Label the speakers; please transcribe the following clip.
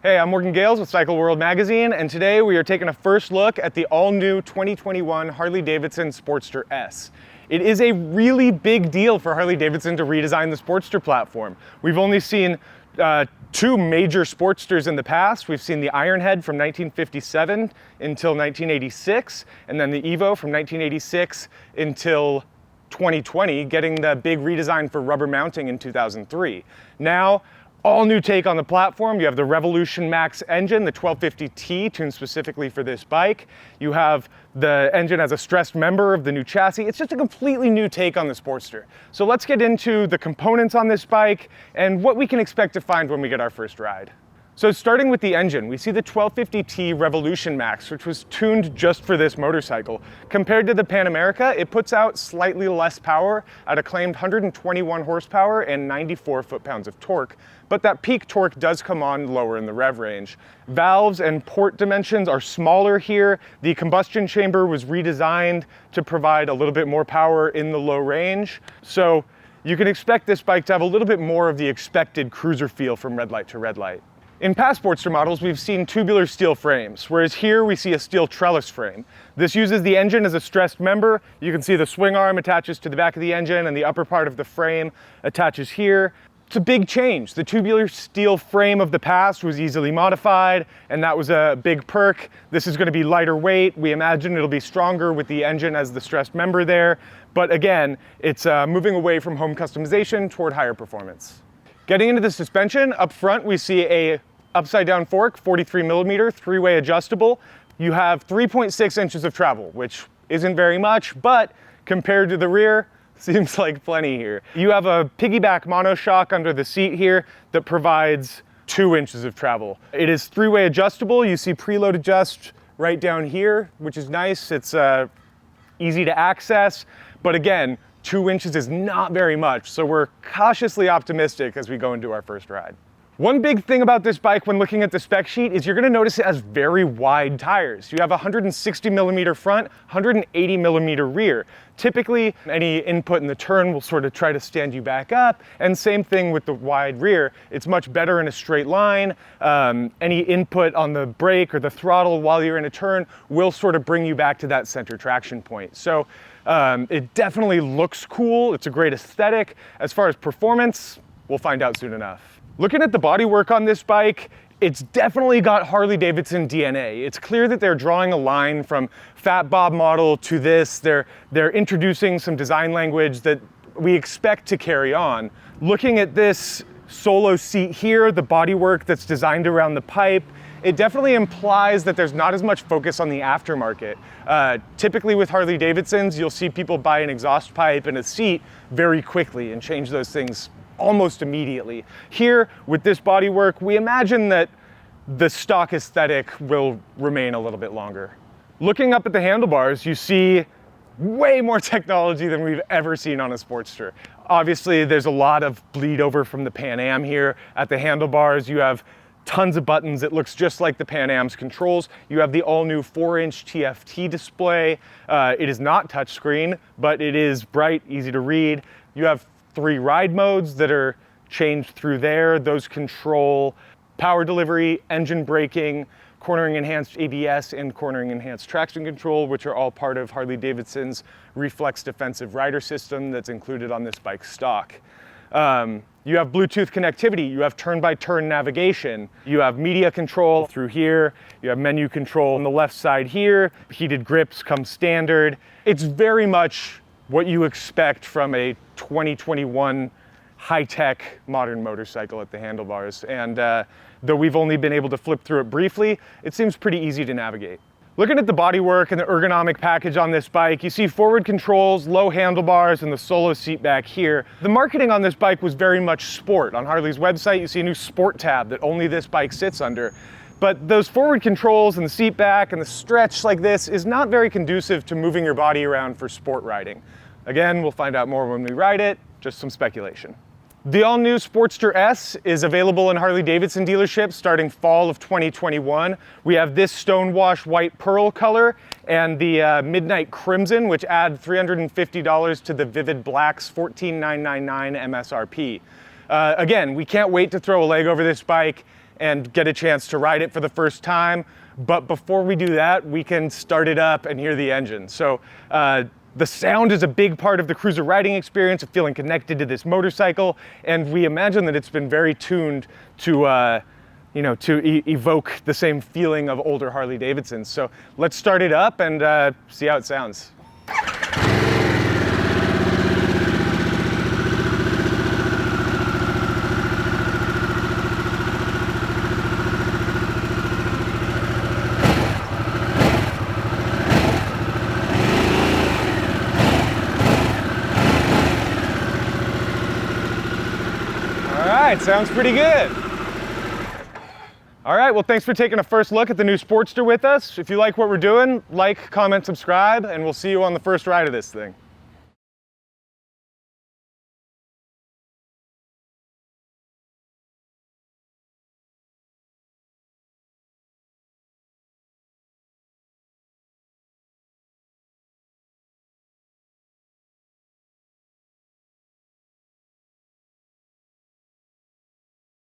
Speaker 1: Hey, I'm Morgan Gales with Cycle World Magazine, and today we are taking a first look at the all-new 2021 Harley-Davidson Sportster S. It is a really big deal for Harley-Davidson to redesign the Sportster platform. We've only seen two major Sportsters in the past. We've seen the Ironhead from 1957 until 1986, and then the Evo from 1986 until 2020, getting the big redesign for rubber mounting in 2003. Now, all new take on the platform. You have the Revolution Max engine, the 1250T, tuned specifically for this bike. You have the engine as a stressed member of the new chassis. It's just a completely new take on the Sportster. So let's get into the components on this bike and what we can expect to find when we get our first ride. So starting with the engine, we see the 1250T Revolution Max, which was tuned just for this motorcycle. Compared to the Pan America, it puts out slightly less power at a claimed 121 horsepower and 94 foot-pounds of torque, but that peak torque does come on lower in the rev range. Valves and port dimensions are smaller here. The combustion chamber was redesigned to provide a little bit more power in the low range. So you can expect this bike to have a little bit more of the expected cruiser feel from red light to red light. In past Sportster models, we've seen tubular steel frames, whereas here we see a steel trellis frame. This uses the engine as a stressed member. You can see the swing arm attaches to the back of the engine and the upper part of the frame attaches here. It's a big change. The tubular steel frame of the past was easily modified, and that was a big perk. This is going to be lighter weight. We imagine it'll be stronger with the engine as the stressed member there. But again, it's moving away from home customization toward higher performance. Getting into the suspension, up front we see a upside down fork, 43 millimeter, three-way adjustable. You have 3.6 inches of travel, which isn't very much, but compared to the rear, seems like plenty here. You have a piggyback monoshock under the seat here that provides 2 inches of travel. It is three-way adjustable. You see preload adjust right down here, which is nice. It's easy to access, but again, 2 inches is not very much, so we're cautiously optimistic as we go into our first ride. One big thing about this bike when looking at the spec sheet is you're going to notice it has very wide tires. You have a 160 millimeter front, 180 millimeter rear. Typically, any input in the turn will sort of try to stand you back up, and same thing with the wide rear. It's much better in a straight line. Any input on the brake or the throttle while you're in a turn will sort of bring you back to that center traction point. So it definitely looks cool. It's a great aesthetic. As far as performance, we'll find out soon enough. Looking at the bodywork on this bike, it's definitely got Harley-Davidson DNA. It's clear that they're drawing a line from Fat Bob model to this. They're introducing some design language that we expect to carry on. Looking at this solo seat here, the bodywork that's designed around the pipe, it definitely implies that there's not as much focus on the aftermarket. Typically with Harley-Davidsons, you'll see people buy an exhaust pipe and a seat very quickly and change those things almost immediately. Here, with this bodywork, we imagine that the stock aesthetic will remain a little bit longer. Looking up at the handlebars, you see way more technology than we've ever seen on a Sportster. Obviously, there's a lot of bleed over from the Pan Am here. At the handlebars, you have tons of buttons. It looks just like the Pan Am's controls. You have the all-new 4-inch TFT display. It is not touchscreen, but it is bright, easy to read. You have 3 ride modes that are changed through there. Those control power delivery, engine braking, cornering enhanced ABS, and cornering enhanced traction control, which are all part of Harley-Davidson's Reflex Defensive Rider system that's included on this bike stock. You have Bluetooth connectivity, you have turn-by-turn navigation, you have media control through here, you have menu control on the left side here, heated grips come standard. It's very much what you expect from a 2021 high-tech modern motorcycle at the handlebars. And though we've only been able to flip through it briefly, it seems pretty easy to navigate. Looking at the bodywork and the ergonomic package on this bike, you see forward controls, low handlebars, and the solo seat back here. The marketing on this bike was very much sport. On Harley's website, you see a new sport tab that only this bike sits under. But those forward controls and the seat back and the stretch like this is not very conducive to moving your body around for sport riding. Again, we'll find out more when we ride it, just some speculation. The all-new Sportster S is available in Harley-Davidson dealerships starting fall of 2021. We have this stonewash white pearl color and the midnight crimson, which add $350 to the vivid black's $14,999 MSRP. Again, we can't wait to throw a leg over this bike and get a chance to ride it for the first time. But before we do that, we can start it up and hear the engine. So the sound is a big part of the cruiser riding experience, of feeling connected to this motorcycle, and we imagine that it's been very tuned to evoke the same feeling of older Harley-Davidsons. So let's start it up and see how it sounds. All right, sounds pretty good. All right, well, thanks for taking a first look at the new Sportster with us. If you like what we're doing, like, comment, subscribe, and we'll see you on the first ride of this thing.